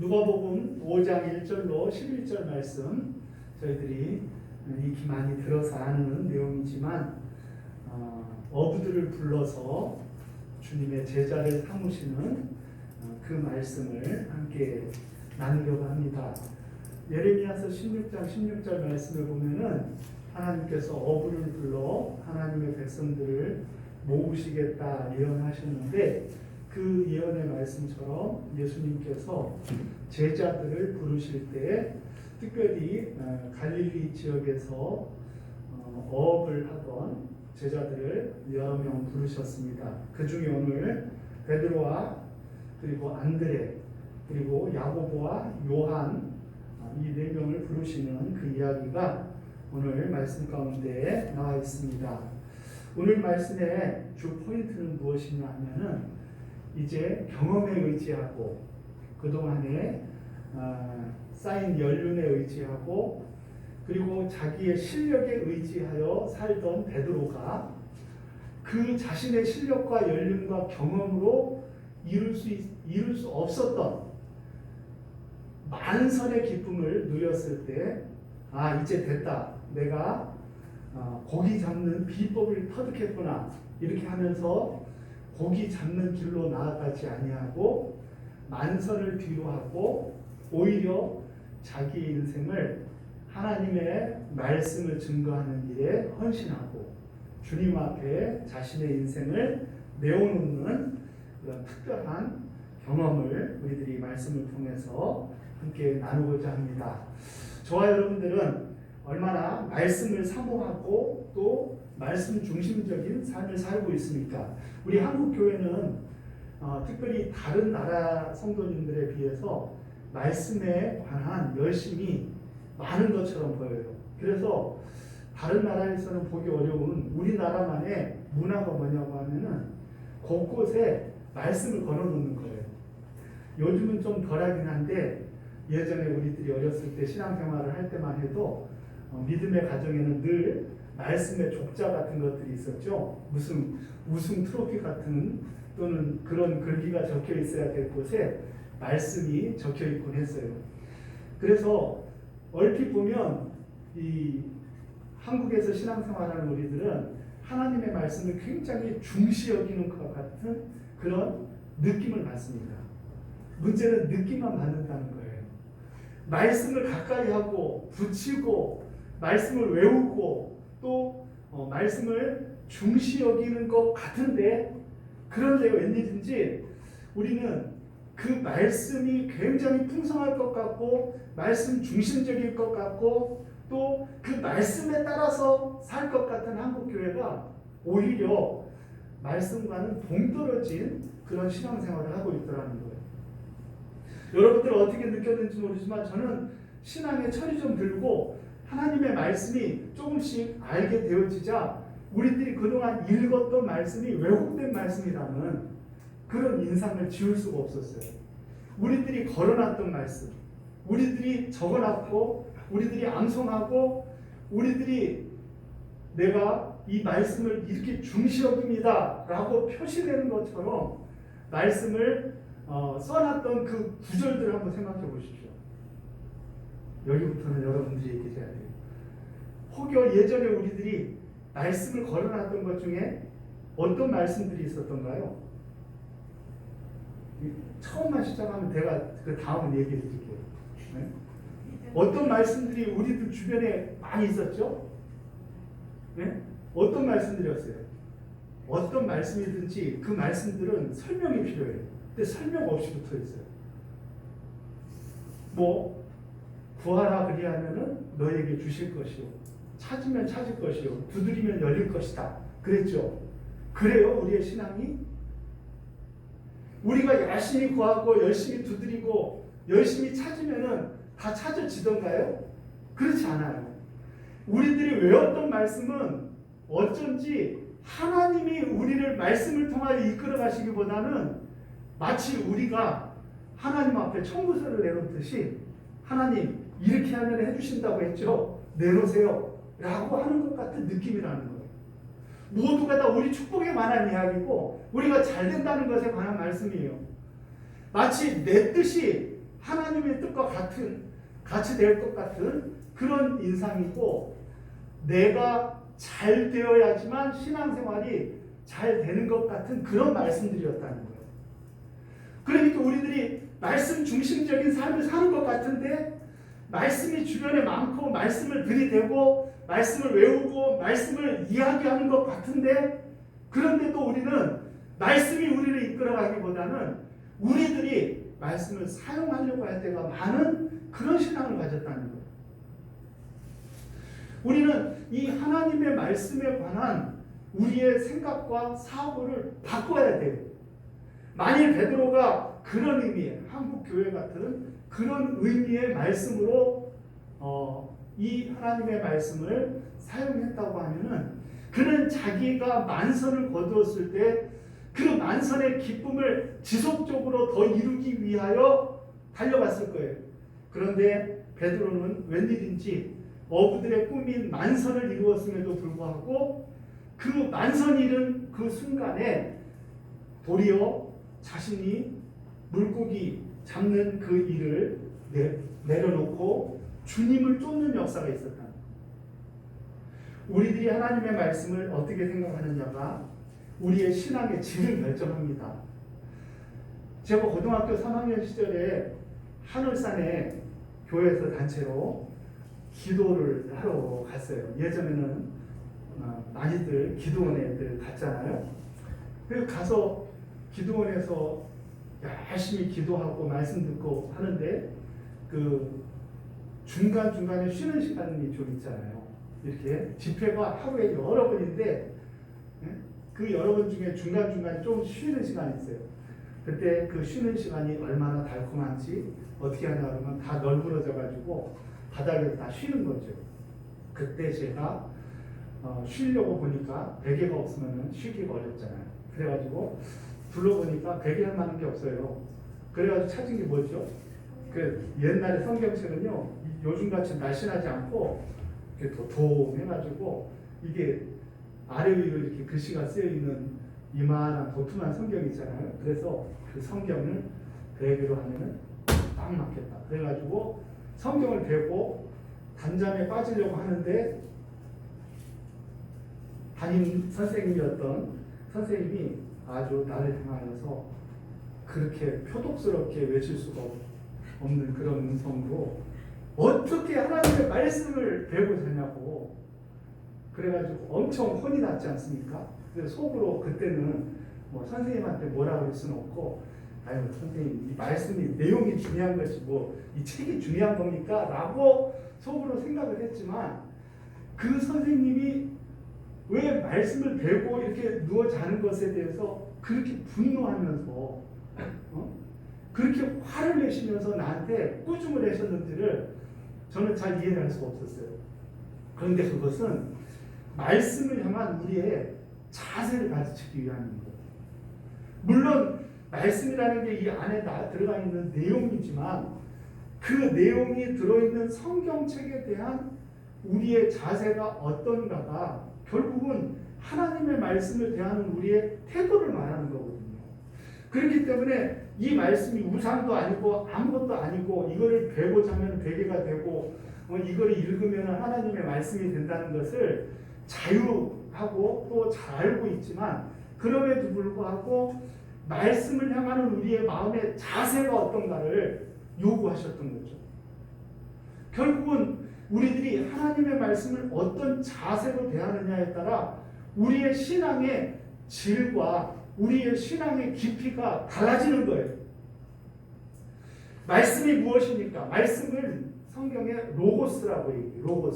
누가복음 5장 1절로 11절 말씀 저희들이 익히 많이 들어서 아는 내용이지만 어부들을 불러서 주님의 제자를 삼으시는 그 말씀을 함께 나누려고 합니다. 예레미야서 16장 16절 말씀을 보면은 하나님께서 어부를 불러 하나님의 백성들을 모으시겠다 예언하셨는데 그 예언의 말씀처럼 예수님께서 제자들을 부르실 때 특별히 갈릴리 지역에서 어업을 하던 제자들을 여러 명 부르셨습니다. 그 중에 오늘 베드로와 그리고 안드레 그리고 야고보와 요한 이 네 명을 부르시는 그 이야기가 오늘 말씀 가운데 나와 있습니다. 오늘 말씀의 주 포인트는 무엇이냐 하면은 이제 경험에 의지하고 그동안에 쌓인 연륜에 의지하고 그리고 자기의 실력에 의지하여 살던 베드로가 그 자신의 실력과 연륜과 경험으로 이룰 수 없었던 만선의 기쁨을 누렸을 때 이제 됐다. 내가 고기 잡는 비법을 터득했구나. 이렇게 하면서 고기 잡는 길로 나아가지 아니하고 만선을 뒤로하고 오히려 자기 인생을 하나님의 말씀을 증거하는 일에 헌신하고 주님 앞에 자신의 인생을 내어놓는 그런 특별한 경험을 우리들이 말씀을 통해서 함께 나누고자 합니다. 저와 여러분들은 얼마나 말씀을 사모하고 또 말씀 중심적인 삶을 살고 있습니까? 우리 한국 교회는 특별히 다른 나라 성도님들에 비해서 말씀에 관한 열심이 많은 것처럼 보여요. 그래서 다른 나라에서는 보기 어려운 우리나라만의 문화가 뭐냐고 하면은 곳곳에 말씀을 걸어놓는 거예요. 요즘은 좀 덜하긴 한데 예전에 우리들이 어렸을 때 신앙생활을 할 때만 해도 믿음의 가정에는 늘 말씀의 족자 같은 것들이 있었죠. 무슨 우승 트로피 같은 또는 그런 글귀가 적혀 있어야 될 곳에 말씀이 적혀 있곤 했어요. 그래서 얼핏 보면 이 한국에서 신앙생활하는 우리들은 하나님의 말씀을 굉장히 중시 여기는 것 같은 그런 느낌을 받습니다. 문제는 느낌만 받는다는 거예요. 말씀을 가까이 하고 붙이고 말씀을 외우고 또 말씀을 중시 여기는 것 같은데 그런데 웬일인지 우리는 그 말씀이 굉장히 풍성할 것 같고 말씀 중심적일 것 같고 또 그 말씀에 따라서 살 것 같은 한국교회가 오히려 말씀과는 동떨어진 그런 신앙생활을 하고 있더라는 거예요. 여러분들 어떻게 느꼈는지 모르지만 저는 신앙에 철이 좀 들고 하나님의 말씀이 조금씩 알게 되어지자 우리들이 그동안 읽었던 말씀이 왜곡된 말씀이라는 그런 인상을 지울 수가 없었어요. 우리들이 걸어놨던 말씀, 우리들이 적어놨고 우리들이 암송하고 우리들이 내가 이 말씀을 이렇게 중시 여깁니다 라고 표시되는 것처럼 말씀을 써놨던 그 구절들을 한번 생각해 보십시오. 여기부터는 여러분들이 얘기해야 돼요. 혹여 예전에 우리들이 말씀을 걸어놨던 것 중에 어떤 말씀들이 있었던가요? 처음만 시작하면 제가 그 다음은 얘기해 드릴게요. 네? 어떤 말씀들이 우리들 주변에 많이 있었죠? 네? 어떤 말씀들이었어요? 어떤 말씀이든지 그 말씀들은 설명이 필요해요. 근데 설명 없이 붙어 있어요. 구하라 그리하면은 너에게 주실 것이요. 찾으면 찾을 것이요. 두드리면 열릴 것이다. 그랬죠? 그래요? 우리의 신앙이? 우리가 열심히 구하고 열심히 두드리고 열심히 찾으면은 다 찾아지던가요? 그렇지 않아요. 우리들이 외웠던 말씀은 어쩐지 하나님이 우리를 말씀을 통하여 이끌어 가시기보다는 마치 우리가 하나님 앞에 청구서를 내놓듯이 하나님 이렇게 하면 해주신다고 했죠. 내놓으세요 라고 하는 것 같은 느낌이라는 거예요. 모두가 다 우리 축복에 관한 이야기고 우리가 잘 된다는 것에 관한 말씀이에요. 마치 내 뜻이 하나님의 뜻과 같이 될 것 같은 그런 인상이고, 내가 잘 되어야지만 신앙생활이 잘 되는 것 같은 그런 말씀들이었다는 거예요. 그러니까 우리들이 말씀 중심적인 삶을 사는 것 같은데, 말씀이 주변에 많고 말씀을 들이대고 말씀을 외우고 말씀을 이야기하는 것 같은데, 그런데도 우리는 말씀이 우리를 이끌어가기보다는 우리들이 말씀을 사용하려고 할 때가 많은 그런 신앙을 가졌다는 거예요. 우리는 이 하나님의 말씀에 관한 우리의 생각과 사고를 바꿔야 돼요. 만일 베드로가 그런 의미의, 한국 교회 같은 그런 의미의 말씀으로 이 하나님의 말씀을 사용했다고 하면은, 그는 자기가 만선을 거두었을 때 그 만선의 기쁨을 지속적으로 더 이루기 위하여 달려갔을 거예요. 그런데 베드로는 웬일인지 어부들의 꿈인 만선을 이루었음에도 불구하고 그 만선 이른 그 순간에 도리어 자신이 물고기 잡는 그 일을 내려놓고 주님을 쫓는 역사가 있었다. 우리들이 하나님의 말씀을 어떻게 생각하느냐가 우리의 신앙의 질을 결정합니다. 제가 고등학교 3학년 시절에 하늘산에 교회에서 단체로 기도를 하러 갔어요. 예전에는 많이들 기도원에들 갔잖아요. 그래서 가서 기도원에서 열심히 기도하고 말씀 듣고 하는데, 그 중간중간에 쉬는 시간이 좀 있잖아요. 이렇게 집회가 하루에 여러 번인데 그 여러 번 중에 중간중간에 좀 쉬는 시간이 있어요. 그때 그 쉬는 시간이 얼마나 달콤한지 어떻게 하냐 그러면 다 널브러져 가지고 바닥에 다 쉬는 거죠. 그때 제가 쉬려고 보니까 베개가 없으면 쉬기가 어렵잖아요. 그래가지고 둘러보니까 베개할 만한 게 없어요. 그래가지고 찾은 게 뭐죠? 그 옛날에 성경책은요, 요즘같이 날씬하지 않고 이렇게 도톰해가지고 이게 아래 위로 이렇게 글씨가 쓰여 있는 이만한 도톰한 성경이 있잖아요. 그래서 그 성경을 베개로 하면은 딱 맞겠다. 그래가지고 성경을 베고 단잠에 빠지려고 하는데, 담임 선생님이었던 선생님이 아주 나를 향하여서 그렇게 표독스럽게 외칠 수가 없는 그런 음성으로 어떻게 하나님의 말씀을 배우고 되냐고, 그래가지고 엄청 혼이 났지 않습니까? 그래서 속으로 그때는 뭐 선생님한테 뭐라 그럴 수는 없고, 아유 선생님 이 말씀이 내용이 중요한 것이 뭐 이 책이 중요한 겁니까? 라고 속으로 생각을 했지만, 그 선생님이 왜 말씀을 배우고 이렇게 누워 자는 것에 대해서 그렇게 분노하면서 그렇게 화를 내시면서 나한테 꾸중을 하셨는지를 저는 잘 이해를 할 수가 없었어요. 그런데 그것은 말씀을 향한 우리의 자세를 가르치기 위함입니다. 물론 말씀이라는 게 이 안에 들어가 있는 내용이지만, 그 내용이 들어있는 성경책에 대한 우리의 자세가 어떤가가 결국은 하나님의 말씀을 대하는 우리의 태도를 말하는 거거든요. 그렇기 때문에 이 말씀이 우상도 아니고 아무것도 아니고 이거를 배고자 하면 베개가 되고 이거를 읽으면 하나님의 말씀이 된다는 것을 자유하고 또 잘 알고 있지만, 그럼에도 불구하고 말씀을 향하는 우리의 마음의 자세가 어떤가를 요구하셨던 거죠. 결국은 우리들이 하나님의 말씀을 어떤 자세로 대하느냐에 따라 우리의 신앙의 질과 우리의 신앙의 깊이가 달라지는 거예요. 말씀이 무엇입니까? 말씀을 성경에 로고스라고 얘기해요.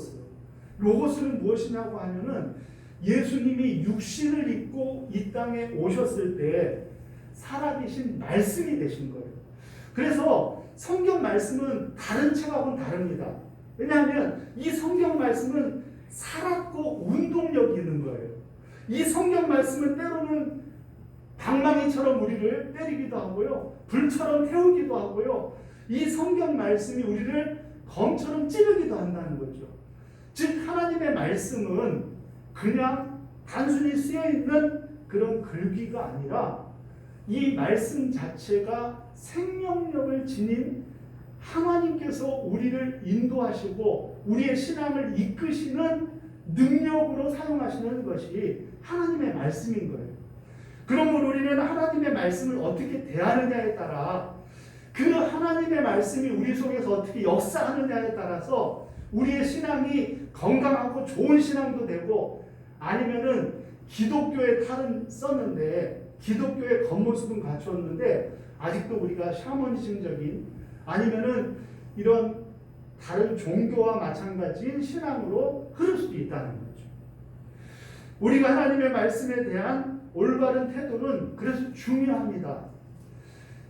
로고스는 무엇이냐고 하면은 예수님이 육신을 입고 이 땅에 오셨을 때 살아계신 말씀이 되신 거예요. 그래서 성경 말씀은 다른 책하고는 다릅니다. 왜냐하면 이 성경 말씀은 살았고 운동력이 있는 거예요. 이 성경 말씀은 때로는 방망이처럼 우리를 때리기도 하고요, 불처럼 태우기도 하고요, 이 성경 말씀이 우리를 검처럼 찌르기도 한다는 거죠. 즉 하나님의 말씀은 그냥 단순히 쓰여있는 그런 글귀가 아니라 이 말씀 자체가 생명력을 지닌 하나님께서 우리를 인도하시고 우리의 신앙을 이끄시는 능력으로 사용하시는 것이 하나님의 말씀인 거예요. 그러므로 우리는 하나님의 말씀을 어떻게 대하느냐에 따라 그 하나님의 말씀이 우리 속에서 어떻게 역사하느냐에 따라서 우리의 신앙이 건강하고 좋은 신앙도 되고 아니면은 기독교의 탈은 썼는데 기독교의 겉모습은 갖추었는데 아직도 우리가 샤머니즘적인 아니면은 이런 다른 종교와 마찬가지인 신앙으로 흐를 수도 있다는 거죠. 우리가 하나님의 말씀에 대한 올바른 태도는 그래서 중요합니다.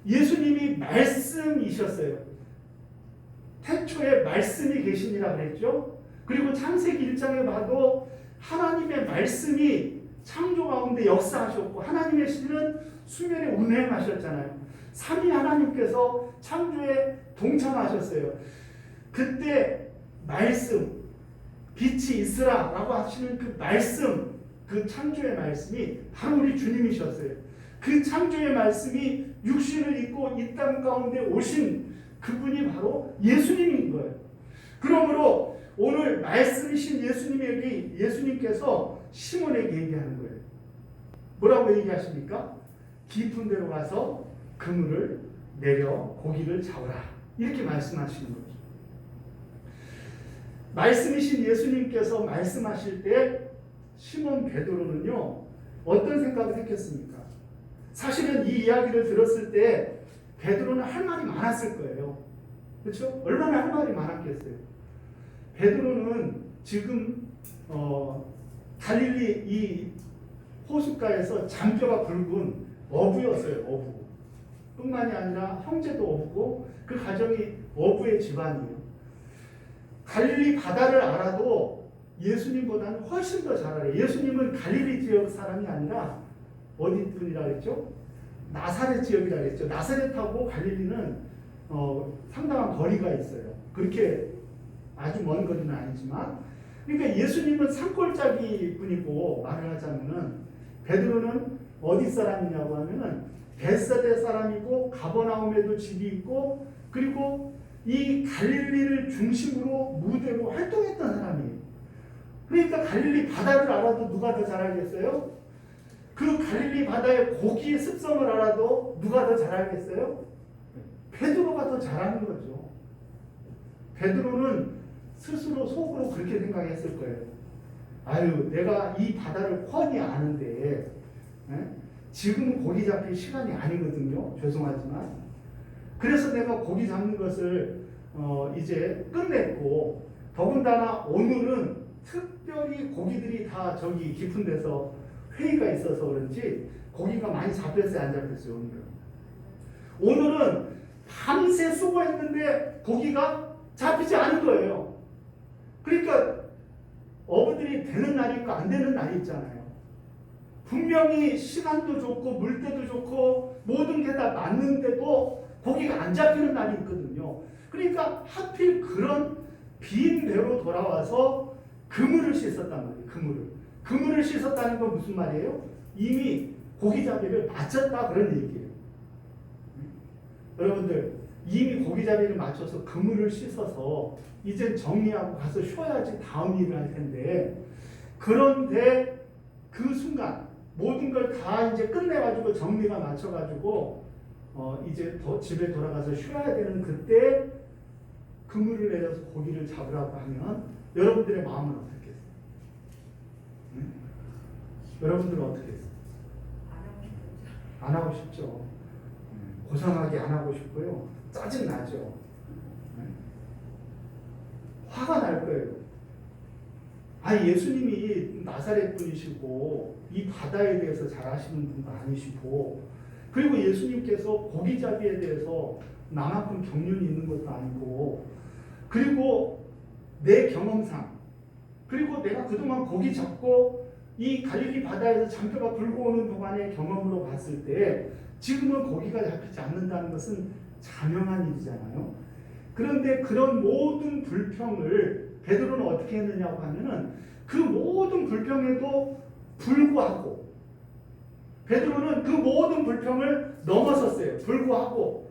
예수님이 말씀이셨어요. 태초에 말씀이 계시니라 그랬죠. 그리고 창세기 1장에 봐도 하나님의 말씀이 창조 가운데 역사하셨고 하나님의 신은 수면에 운행하셨잖아요. 삼위 하나님께서 창조에 동참하셨어요. 그때 말씀, 빛이 있으라 라고 하시는 그 말씀, 그 창조의 말씀이 바로 우리 주님이셨어요. 그 창조의 말씀이 육신을 입고 이 땅 가운데 오신 그분이 바로 예수님인 거예요. 그러므로 오늘 말씀이신 예수님께서 시몬에게 얘기하는 거예요. 뭐라고 얘기하십니까? 깊은 데로 가서 그물을 내려 고기를 잡으라. 이렇게 말씀하시는 거죠. 말씀이신 예수님께서 말씀하실 때 시몬 베드로는요 어떤 생각을 했겠습니까? 사실은 이 이야기를 들었을 때 베드로는 할 말이 많았을 거예요. 그렇죠? 얼마나 할 말이 많았겠어요. 베드로는 지금 갈릴리 이 호숫가에서 잔뼈가 굵은 어부였어요. 어부. 뿐만이 아니라 형제도 어부고 그 가정이 어부의 집안이에요. 갈릴리 바다를 알아도 예수님보다는 훨씬 더 잘 알아요. 예수님은 갈릴리 지역 사람이 아니라 어디 분이라 그랬죠? 나사렛 지역이라 그랬죠. 나사렛하고 갈릴리는 상당한 거리가 있어요. 그렇게 아주 먼 거리는 아니지만 그러니까 예수님은 산골짜기 분이고 말을 하자면은 베드로는 어디 사람이냐고 하면은 벳사다 사람이고 가버나움에도 집이 있고 그리고 이 갈릴리를 중심으로 무대로 활동했던 사람이에요. 그러니까 갈릴리 바다를 알아도 누가 더 잘 알겠어요? 그 갈릴리 바다의 고기의 습성을 알아도 누가 더 잘 알겠어요? 베드로가 더 잘하는 거죠. 베드로는 스스로 속으로 그렇게 생각했을 거예요. 아유, 내가 이 바다를 훤히 아는데 지금은 고기 잡힐 시간이 아니거든요. 죄송하지만. 그래서 내가 고기 잡는 것을 이제 끝냈고 더군다나 오늘은 특별히 고기들이 다 저기 깊은 데서 회의가 있어서 그런지 고기가 많이 잡혔어요, 안 잡혔어요? 오늘은 밤새 수고했는데 고기가 잡히지 않은 거예요. 그러니까 어부들이 되는 날이 있고 안 되는 날이 있잖아요. 분명히 시간도 좋고 물때도 좋고 모든 게 다 맞는데도 고기가 안 잡히는 날이 있거든요. 그러니까 하필 그런 빈 배로 돌아와서 그물을 씻었단 말이에요. 그물을 씻었다는 건 무슨 말이에요? 이미 고기잡이를 마쳤다 그런 얘기예요. 여러분들 이미 고기잡이를 맞춰서 그물을 씻어서 이제 정리하고 가서 쉬어야지 다음 일을 할 텐데 그런데 그 순간 모든 걸 다 이제 끝내가지고 정리가 맞춰가지고 이제 집에 돌아가서 쉬어야 되는 그때 그물을 내려서 고기를 잡으라고 하면 여러분들의 마음은 어떻겠어요? 응? 여러분들은 어떻겠어요? 안 하고 싶죠. 고상하게 안 하고 싶고요. 짜증 나죠. 화가 날 거예요. 예수님이 나사렛 분이시고 이 바다에 대해서 잘 아시는 분도 아니시고 그리고 예수님께서 고기잡이에 대해서 나만큼 경륜이 있는 것도 아니고 그리고 내 경험상 그리고 내가 그동안 고기 잡고 이 갈릴리 바다에서 잔뼈가 불고 오는 동안의 경험으로 봤을 때 지금은 고기가 잡히지 않는다는 것은 자명한 일이잖아요. 그런데 그런 모든 불평을 베드로는 어떻게 했느냐고 하면은 그 모든 불평에도 불구하고 베드로는 그 모든 불평을 넘어섰어요. 불구하고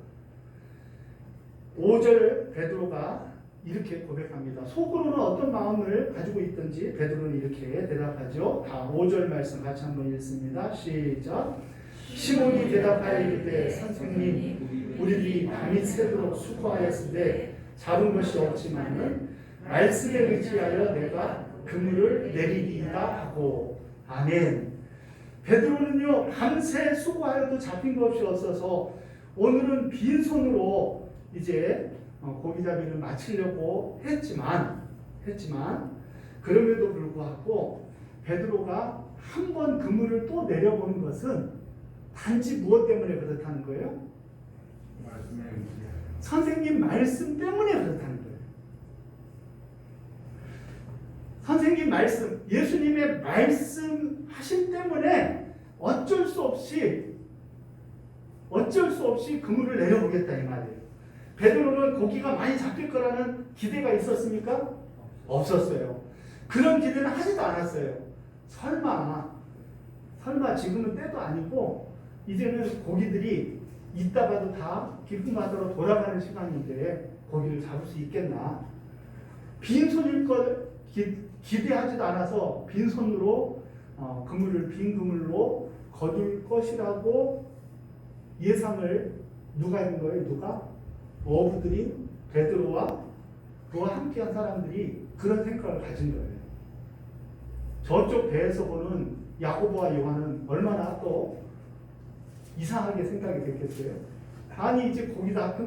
5절 이것을 베드로가 이렇게 고백합니다. 속으로는 어떤 마음을 가지고 있든지 베드로는 이렇게 대답하죠. 다 5절 말씀 같이 한번 읽습니다. 시작. 시몬이 대답하여 이르되 선생님 우리들이 밤이 새도록 수고하였으되 잡은 것이 없지만은 말씀에 의지하여 내가 그물을 내리리이다 하고. 아멘. 베드로는요 밤새 수고하여도 잡힌 것이 없어서 오늘은 빈손으로 이제 고기잡이를 마치려고 했지만 그럼에도 불구하고 베드로가 한 번 그물을 또 내려보는 것은 단지 무엇 때문에 그렇다는 거예요? 선생님 말씀 때문에 그렇다는 거예요. 선생님 말씀, 예수님의 말씀하심 때문에 어쩔 수 없이 그물을 내려보겠다 이 말이에요. 베드로는 고기가 많이 잡힐 거라는 기대가 있었습니까? 없었어요. 그런 기대는 하지도 않았어요. 설마 지금은 때도 아니고 이제는 고기들이 이따가도 다 깊은 바다로 돌아가는 시간인데 고기를 잡을 수 있겠나? 빈손일 걸 기대하지도 않아서 빈손으로 빈 그물로 거둘 것이라고 예상을 누가 했는 거예요? 누가? 어부들이 베드로와 그와 함께한 사람들이 그런 생각을 가진 거예요. 저쪽 배에서 보는 야고보와 요한은 얼마나 또 이상하게 생각이 됐겠어요. 아니 이제 고기잡이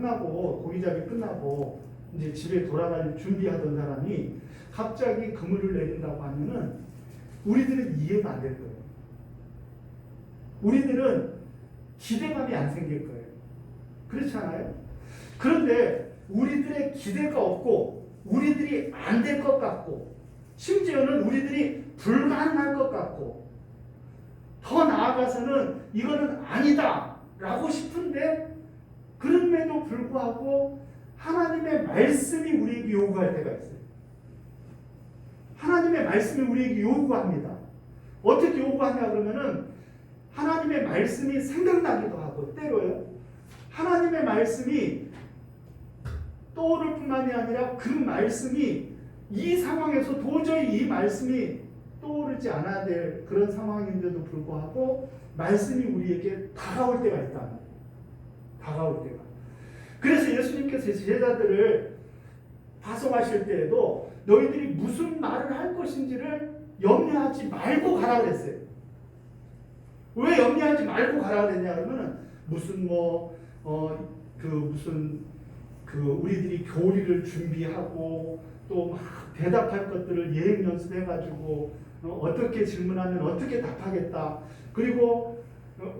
끝나고 이제 집에 돌아갈 준비하던 사람이 갑자기 그물을 내린다고 하면은 우리들은 이해가 안 될 거예요. 우리들은 기대감이 안 생길 거예요. 그렇지 않아요? 그런데 우리들의 기대가 없고 우리들이 안 될 것 같고 심지어는 우리들이 불가능할 것 같고 더 나아가서는 이거는 아니다 라고 싶은데 그럼에도 불구하고 하나님의 말씀이 우리에게 요구할 때가 있어요. 하나님의 말씀이 우리에게 요구합니다. 어떻게 요구하냐 그러면은 하나님의 말씀이 생각나기도 하고 때로요. 하나님의 말씀이 떠오를 뿐만이 아니라 그 말씀이 이 상황에서 도저히 이 말씀이 떠오르지 않아야 될 그런 상황인데도 불구하고 말씀이 우리에게 다가올 때가 있다. 다가올 때가. 그래서 예수님께서 제자들을 파송하실 때에도 너희들이 무슨 말을 할 것인지를 염려하지 말고 가라 그랬어요. 왜 염려하지 말고 가라 그랬냐 그러면 무슨 우리들이 교리를 준비하고 또 막 대답할 것들을 예행 연습해가지고 어떻게 질문하면 어떻게 답하겠다. 그리고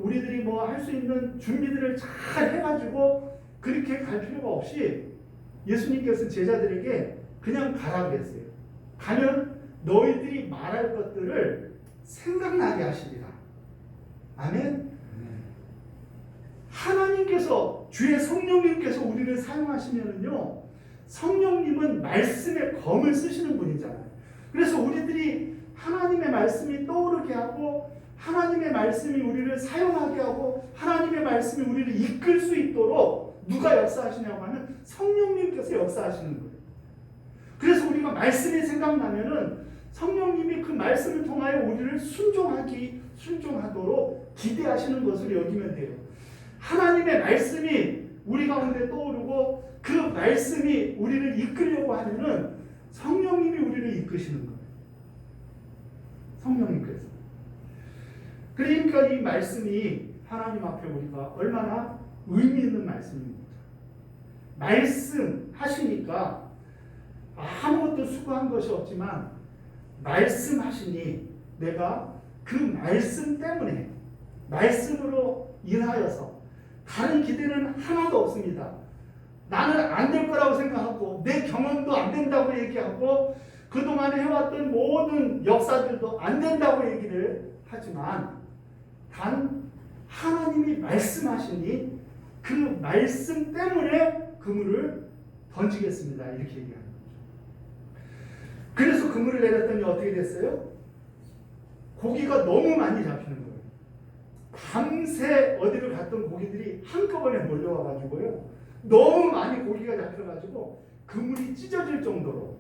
우리들이 할 수 있는 준비들을 잘 해가지고 그렇게 갈 필요가 없이 예수님께서 제자들에게 그냥 가라 그랬어요. 가면 너희들이 말할 것들을 생각나게 하시리라. 아멘. 하나님께서 주의 성령님께서 우리를 사용하시면은요, 성령님은 말씀의 검을 쓰시는 분이잖아요. 그래서 우리들이 하나님의 말씀이 떠오르게 하고 하나님의 말씀이 우리를 사용하게 하고 하나님의 말씀이 우리를 이끌 수 있도록 누가 역사하시냐고 하면 성령님께서 역사하시는 거예요. 그래서 우리가 말씀이 생각나면은 성령님이 그 말씀을 통하여 우리를 순종하도록 기대하시는 것을 여기면 돼요. 하나님의 말씀이 우리 가운데 떠오르고 그 말씀이 우리를 이끌려고 하면은 성령님이 우리를 이끄시는 거예요. 성령님께서. 그러니까 이 말씀이 하나님 앞에 우리가 얼마나 의미 있는 말씀입니다. 말씀하시니까 아무것도 수고한 것이 없지만 말씀하시니 내가 그 말씀 때문에 말씀으로 인하여서 다른 기대는 하나도 없습니다. 나는 안 될 거라고 생각하고 내 경험도 안 된다고 얘기하고 그동안 해왔던 모든 역사들도 안 된다고 얘기를 하지만 단 하나님이 말씀하시니 그 말씀 때문에 그물을 던지겠습니다. 이렇게 얘기하는 거죠. 그래서 그물을 내렸더니 어떻게 됐어요? 고기가 너무 많이 잡히는 거예요. 밤새 어디를 갔던 고기들이 한꺼번에 몰려와가지고요. 너무 많이 고기가 잡혀가지고 그물이 찢어질 정도로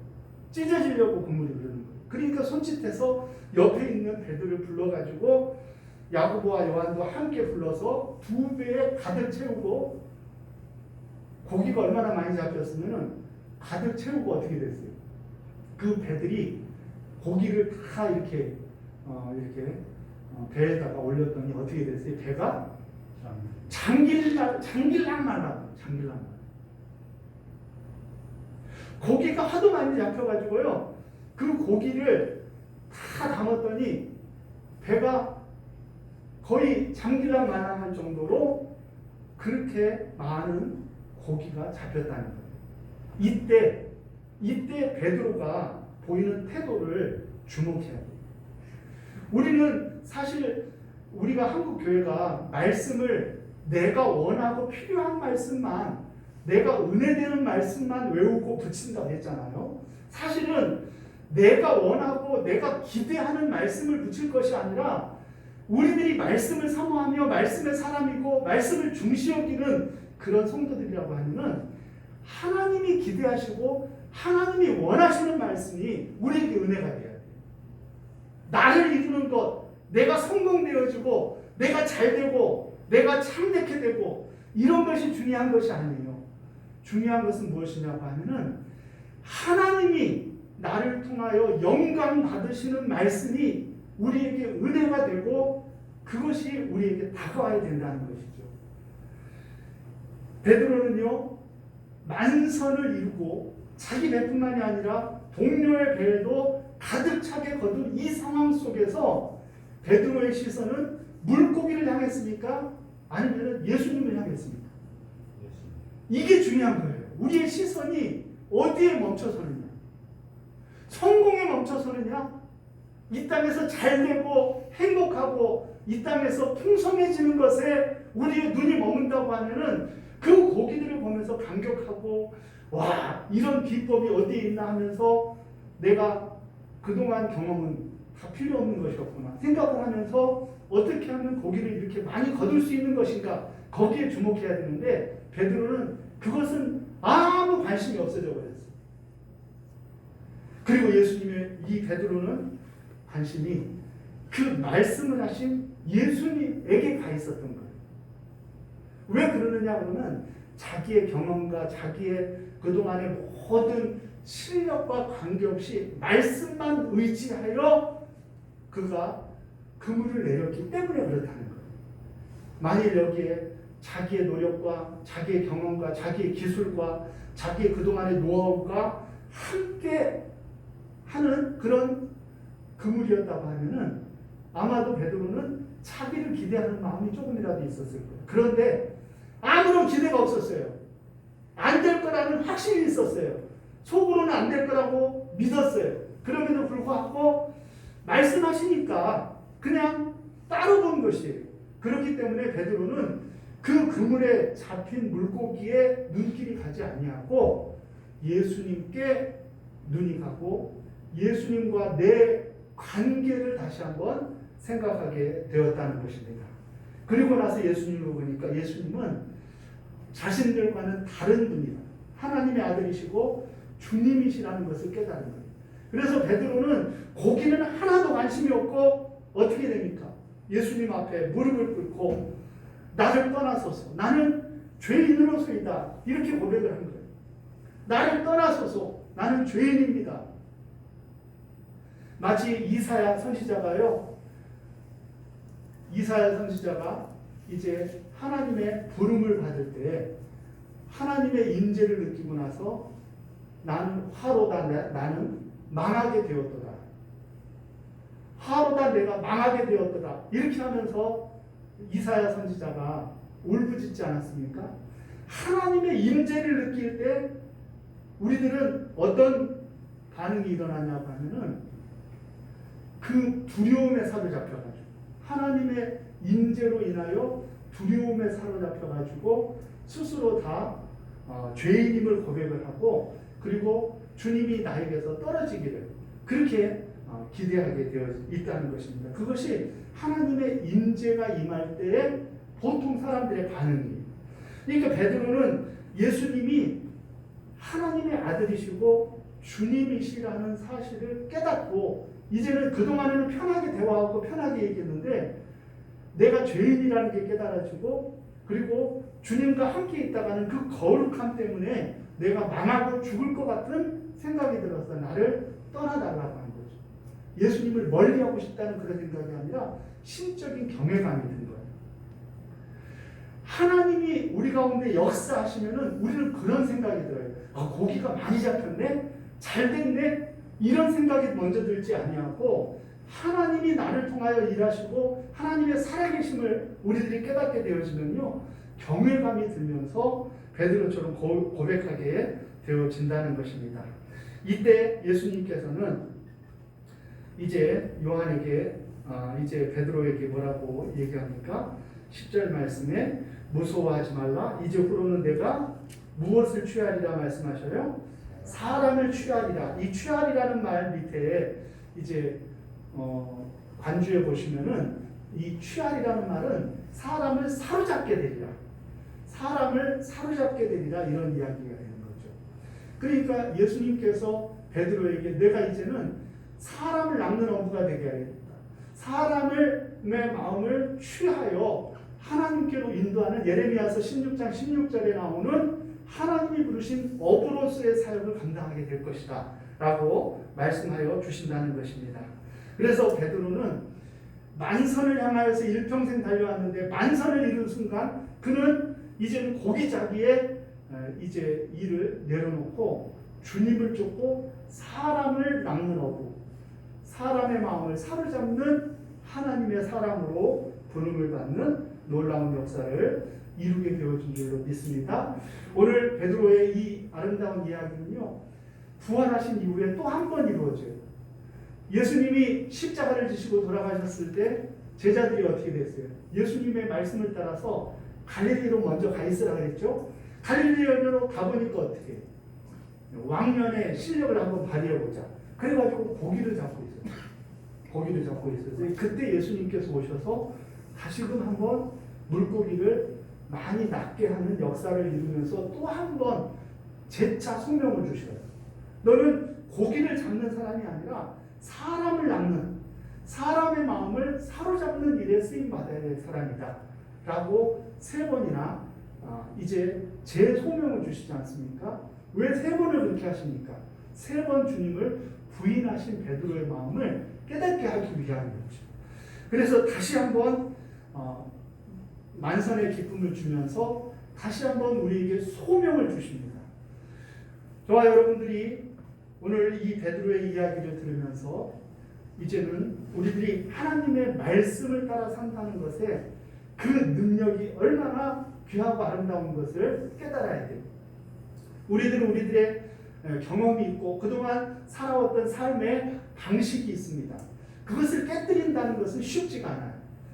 찢어지려고 그물이 흐르는 거예요. 그러니까 손짓해서 옆에 있는 배들을 불러가지고 야고보와 요한도 함께 불러서 2배에 가득 채우고, 고기가 얼마나 많이 잡혔으면은 가득 채우고 어떻게 됐어요? 그 배들이 고기를 다 이렇게 배에다가 올렸더니 어떻게 됐어요? 배가 장길랑 말라. 고기가 하도 많이 잡혀가지고요, 그 고기를 다 담았더니 배가 거의 장길랑 말랑할 정도로 그렇게 많은 고기가 잡혔다는 거예요. 이때 베드로가 보이는 태도를 주목해야 돼요. 우리는 사실 우리가 한국 교회가 말씀을 내가 원하고 필요한 말씀만, 내가 은혜되는 말씀만 외우고 붙인다고 했잖아요. 사실은 내가 원하고 내가 기대하는 말씀을 붙일 것이 아니라, 우리들이 말씀을 사모하며 말씀의 사람이고 말씀을 중시 여기는 그런 성도들이라고 하면은 하나님이 기대하시고 하나님이 원하시는 말씀이 우리에게 은혜가 돼야 돼요. 나를 이루는 것, 내가 성공되어지고 내가 잘되고 내가 참되게 되고 이런 것이 중요한 것이 아니에요. 중요한 것은 무엇이냐고 하면은 하나님이 나를 통하여 영광 받으시는 말씀이 우리에게 은혜가 되고 그것이 우리에게 다가와야 된다는 것이죠. 베드로는요, 만선을 이루고 자기 배뿐만이 아니라 동료의 배에도 가득 차게 거둔 이 상황 속에서 베드로의 시선은 물고기를 향했습니까? 아니면 예수님을 향했습니까? 이게 중요한 거예요. 우리의 시선이 어디에 멈춰서느냐? 성공에 멈춰서느냐? 이 땅에서 잘되고 행복하고 이 땅에서 풍성해지는 것에 우리의 눈이 머문다고 하면은 그 고기들을 보면서 감격하고, 와, 이런 비법이 어디에 있나 하면서 내가 그동안 경험은 다 필요 없는 것이었구나 생각을 하면서 어떻게 하면 고기를 이렇게 많이 거둘 수 있는 것인가, 거기에 주목해야 되는데 베드로는 그것은 아무 관심이 없어져 버렸어요. 그리고 예수님의 이 베드로는 관심이 그 말씀을 하신 예수님에게 가 있었던 거예요. 왜 그러느냐 그러면 자기의 경험과 자기의 그동안의 모든 실력과 관계없이 말씀만 의지하여 그가 그물을 내렸기 때문에 그렇다는 거예요. 만일 여기에 자기의 노력과 자기의 경험과 자기의 기술과 자기의 그동안의 노하우가 함께 하는 그런 그물이었다고 하면은 아마도 베드로는 자기를 기대하는 마음이 조금이라도 있었을 거예요. 그런데 아무런 기대가 없었어요. 안 될 거라는 확신이 있었어요. 속으로는 안 될 거라고 믿었어요. 그럼에도 불구하고 말씀하시니까 그냥 따로 본 것이에요. 그렇기 때문에 베드로는 그 그물에 잡힌 물고기에 눈길이 가지 아니하고 예수님께 눈이 가고 예수님과 내 관계를 다시 한번 생각하게 되었다는 것입니다. 그리고 나서 예수님을 보니까 예수님은 자신들과는 다른 분이다. 하나님의 아들이시고 주님이시라는 것을 깨달은 거예요. 그래서 베드로는 고기는 하나도 관심이 없고 어떻게 됩니까? 예수님 앞에 무릎을 꿇고 나를 떠나소서, 나는 죄인으로서이다, 이렇게 고백을 한 거예요. 나를 떠나소서, 나는 죄인입니다. 마치 이사야 선지자가요, 이사야 선지자가 이제 하나님의 부름을 받을 때 하나님의 임재를 느끼고 나서 나는 화로다, 나는 망하게 되었도다, 화로다, 내가 망하게 되었도다, 이렇게 하면서 이사야 선지자가 울부짖지 않았습니까? 하나님의 임재를 느낄 때 우리들은 어떤 반응이 일어나냐고 하면은 그 두려움에 사로잡혀가지고, 하나님의 임재로 인하여 두려움에 사로잡혀가지고 스스로 다 죄인임을 고백을 하고, 그리고 주님이 나에게서 떨어지기를 그렇게 기대하게 되어 있다는 것입니다. 그것이 하나님의 임재가 임할 때의 보통 사람들의 반응이에요. 그러니까 베드로는 예수님이 하나님의 아들이시고 주님이시라는 사실을 깨닫고 이제는 그동안에는 편하게 대화하고 편하게 얘기했는데 내가 죄인이라는 게 깨달아지고 그리고 주님과 함께 있다가는 그 거룩함 때문에 내가 망하고 죽을 것 같은 생각이 들어서 나를 떠나달라고 한 거죠. 예수님을 멀리하고 싶다는 그런 생각이 아니라 심적인 경외감이 든 거예요. 하나님이 우리 가운데 역사하시면은 우리는 그런 생각이 들어요. 고기가 많이 잡혔네? 잘 됐네? 이런 생각이 먼저 들지 아니하고 하나님이 나를 통하여 일하시고 하나님의 살아계심을 우리들이 깨닫게 되어지면요 경외감이 들면서 베드로처럼 고백하게 되어진다는 것입니다. 이때 예수님께서는 이제 요한에게 이제 베드로에게 뭐라고 얘기합니까? 10절 말씀에 무서워하지 말라. 이제 후로는 내가 무엇을 취하리라 말씀하셔요? 사람을 취하리라. 이 취하리라는 말 밑에 이제 관주에 보시면은 이 취하리라는 말은 사람을 사로잡게 되리라. 사람을 사로잡게 되리라 이런 이야기가 되는 거죠. 그러니까 예수님께서 베드로에게 내가 이제는 사람을 낚는 어부가 되게 하겠다. 사람의 마음을 취하여 하나님께로 인도하는 예레미야서 16장 16절에 나오는 하나님이 부르신 어부로서의 사역을 감당하게 될 것이다 라고 말씀하여 주신다는 것입니다. 그래서 베드로는 만선을 향하여서 일평생 달려왔는데 만선을 이룬 순간 그는 이제는 고기잡이의 이제 일을 내려놓고 주님을 쫓고 사람을 낚는 어부, 사람의 마음을 사로잡는 하나님의 사람으로 부름을 받는 놀라운 역사를 이루게 되어진 줄로 믿습니다. 오늘 베드로의 이 아름다운 이야기는요 부활하신 이후에 또 한 번 이루어져요. 예수님이 십자가를 지시고 돌아가셨을 때 제자들이 어떻게 됐어요? 예수님의 말씀을 따라서 갈릴리로 먼저 가 있으라 그랬죠. 갈릴리로 가보니까 어떻게 해요? 왕년의 실력을 한번 발휘해보자. 그래가지고 고기를 잡고 있어요. 고기를 잡고 있어요. 그때 예수님께서 오셔서 다시금 한번 물고기를 많이 낫게 하는 역사를 이루면서 또 한 번 재차 소명을 주셔요. 너는 고기를 잡는 사람이 아니라 사람을 낚는, 사람의 마음을 사로잡는 일에 쓰임받아야 될 사람이다 라고 3번이나 이제 재소명을 주시지 않습니까? 왜 3번을 그렇게 하십니까? 3번 주님을 부인하신 베드로의 마음을 깨닫게 하기 위한 거죠. 그래서 다시 한번 만선의 기쁨을 주면서 다시 한번 우리에게 소명을 주십니다. 저와 여러분들이 오늘 이 베드로의 이야기를 들으면서 이제는 우리들이 하나님의 말씀을 따라 산다는 것에 그 능력이 얼마나 귀하고 아름다운 것을 깨달아야 돼요. 우리들은 우리들의 경험이 있고 그동안 살아왔던 삶의 방식이 있습니다. 그것을 깨뜨린다는 것은 쉽지가 않아요.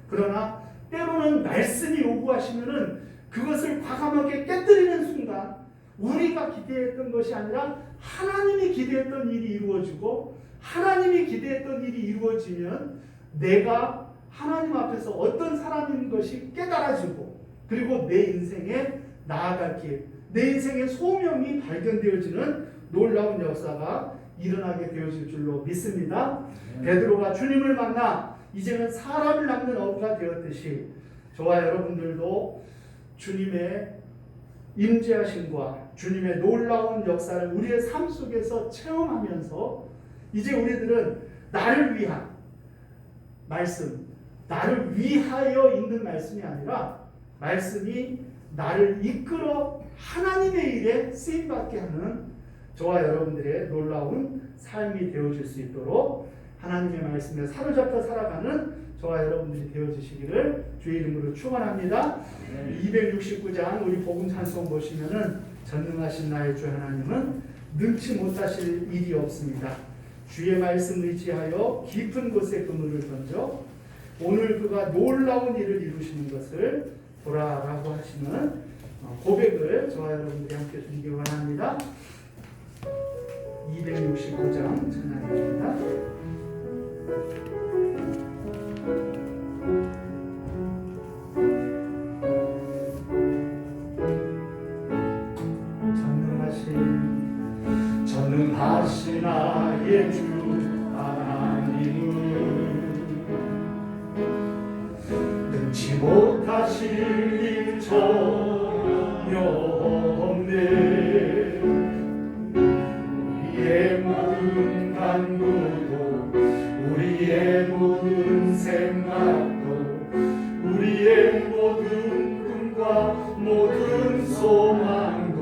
그러나 때로는 말씀이 요구하시면은 그것을 과감하게 깨뜨리는 순간 우리가 기대했던 것이 아니라 하나님이 기대했던 일이 이루어지고 하나님이 기대했던 일이 이루어지면 내가 하나님 앞에서 어떤 사람인 것이 깨달아지고 그리고 내 인생에 나아갈 길, 내 인생의 소명이 발견되어지는 놀라운 역사가 일어나게 되어질 줄로 믿습니다. 베드로가 주님을 만나 이제는 사람을 낚는 어부가 되었듯이 저와 여러분들도 주님의 임재하심과 주님의 놀라운 역사를 우리의 삶 속에서 체험하면서 이제 우리들은 나를 위한 말씀, 나를 위하여 있는 말씀이 아니라 말씀이 나를 이끌어 하나님의 일에 쓰임받게 하는 저와 여러분들의 놀라운 삶이 되어질 수 있도록 하나님의 말씀에 사로잡혀 살아가는 저와 여러분들이 되어지시기를 주의 이름으로 축원합니다. 269장 우리 복음 찬송 보시면은 전능하신 나의 주 하나님은 능치 못하실 일이 없습니다. 주의 말씀 의지하여 깊은 곳에 그물을 던져 오늘 그가 놀라운 일을 이루시는 것을 보라라고 하시는 고백을 저와 여러분들이 함께 드리기 원합니다. 269장 찬양입니다. 전능하신 나의 주 하나님은 능치 못하실 일 전혀 없네. 우리의 모든 간구도 우리의 모든 생각도 우리의 모든 꿈과 모든 소망도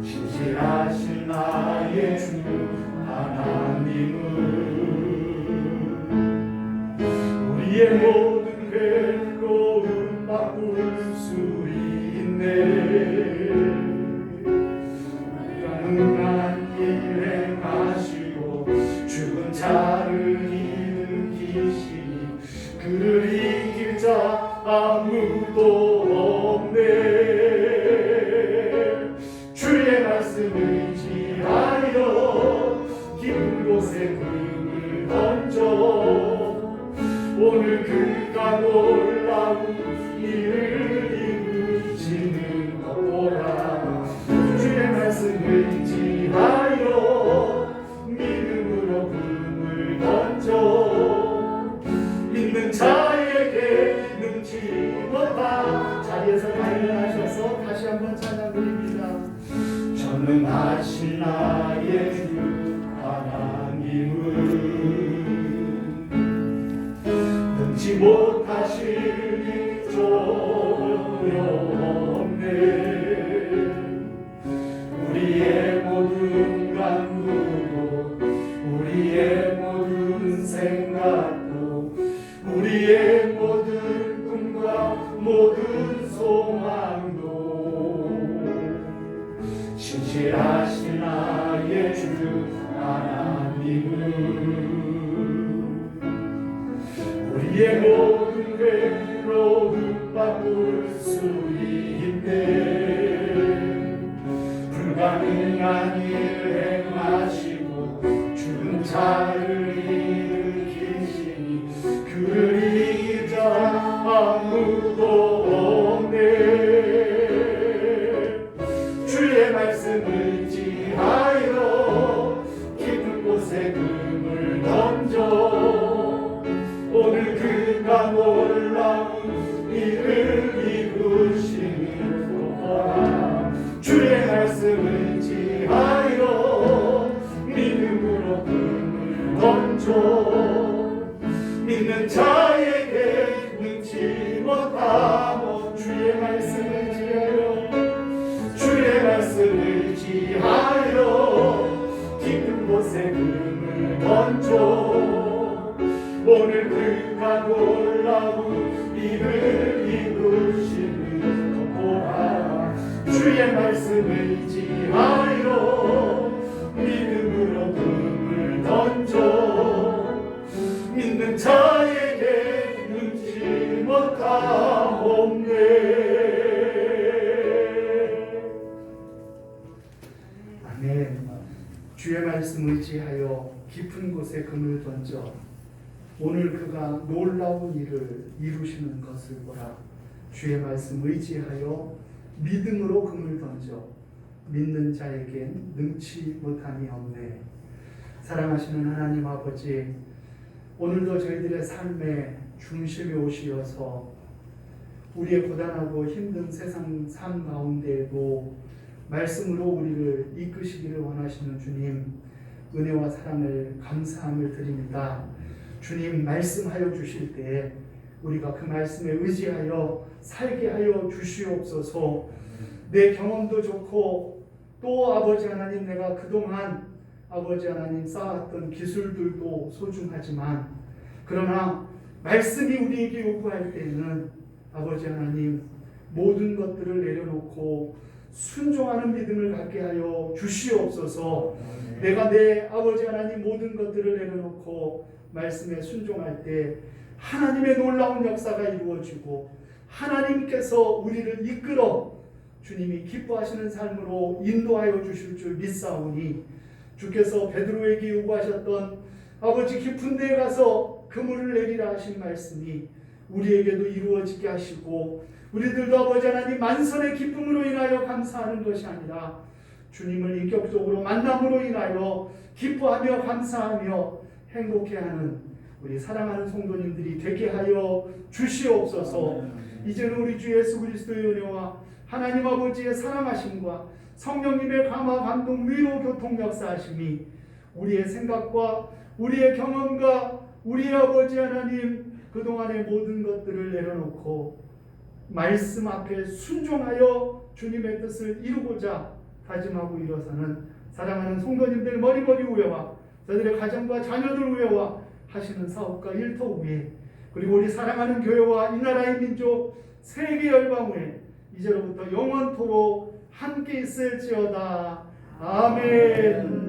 신실하신 나의 주 하나님은 우리의 모든 괴로움 바꿀 수 있네. 불가능한 일 행하시고 죽은 자를 일으키시니 그를 이길 자 아무도 없네. 주의 말씀을 지하여 깊은 곳에 금을 던져 오늘 그가 놀라운 일을 이루시는 것 보라. 주의 말씀을 지하여 믿음으로 금을 던져 믿는 자에게 능치 못한 자리에서 다 일어나셔서 다시 한번 찬양 드립니다. 전능하신 나의 주 하나님은 능치 못하실 일 전혀 없네. 우리의 모든 간구도 우리의 모든 생각도 우리의 모든 꿈과 모든 소망도 신실하신 나의 주 하나님은 우리의 모든 괴로움 바꿀 수 있네. 불가능한 일 행하시고 죽은 자를 일으키시니 그를 이길 자 아무도 없네. 주의 말씀을 지하여 깊은 곳에 금을 던져 오늘 그가 놀라운 일을 이루시는 거라. 주의 말씀을 지하여 믿음으로 금을 던져 믿는 자에게 능치 못하고 주의 말씀을 지하여 주의 말씀을 지하여 깊은 곳에 금을 던져 오늘 그가 놀라운 일을 이루시는 것 보라. 주의 말씀을 지하여 믿음으로 금을 던져 믿는 자에게 능치 못하옵네. 아멘. 주의 말씀 의지하여 깊은 곳에 금을 던져 오늘 그가 놀라운 일을 이루시는 것을 보라. 주의 말씀 의지하여 믿음으로 금을 던져 믿는 자에겐 능치 못함이 없네. 사랑하시는 하나님 아버지, 오늘도 저희들의 삶의 중심에 오시어서 우리의 고단하고 힘든 세상 삶 가운데에도 말씀으로 우리를 이끄시기를 원하시는 주님, 은혜와 사랑을 감사함을 드립니다. 주님 말씀하여 주실 때에 우리가 그 말씀에 의지하여 살게 하여 주시옵소서. 내 경험도 좋고 또 아버지 하나님, 내가 그동안 아버지 하나님 쌓았던 기술들도 소중하지만 그러나 말씀이 우리에게 요구할 때에는 아버지 하나님 모든 것들을 내려놓고 순종하는 믿음을 갖게 하여 주시옵소서. 내가 내 아버지 하나님 모든 것들을 내려놓고 말씀에 순종할 때 하나님의 놀라운 역사가 이루어지고 하나님께서 우리를 이끌어 주님이 기뻐하시는 삶으로 인도하여 주실 줄 믿사오니 주께서 베드로에게 요구하셨던 아버지 깊은 데에 가서 그물을 내리라 하신 말씀이 우리에게도 이루어지게 하시고 우리들도 아버지 하나님 만선의 기쁨으로 인하여 감사하는 것이 아니라 주님을 인격적으로 만남으로 인하여 기뻐하며 감사하며 행복해하는 우리 사랑하는 성도님들이 되게 하여 주시옵소서. 이제는 우리 주 예수 그리스도의 은혜와 하나님 아버지의 사랑하심과 성령님의 감화 감동 위로 교통 역사하심이 우리의 생각과 우리의 경험과 우리의 아버지 하나님 그동안의 모든 것들을 내려놓고 말씀 앞에 순종하여 주님의 뜻을 이루고자 다짐하고 일어서는 사랑하는 성도님들 머리머리 위에와 저들의 가정과 자녀들 위에와 하시는 사업과 일터 위에 그리고 우리 사랑하는 교회와 이 나라의 민족 세계 열방 위에 이제로부터 영원토록 함께 있을지어다. 아멘.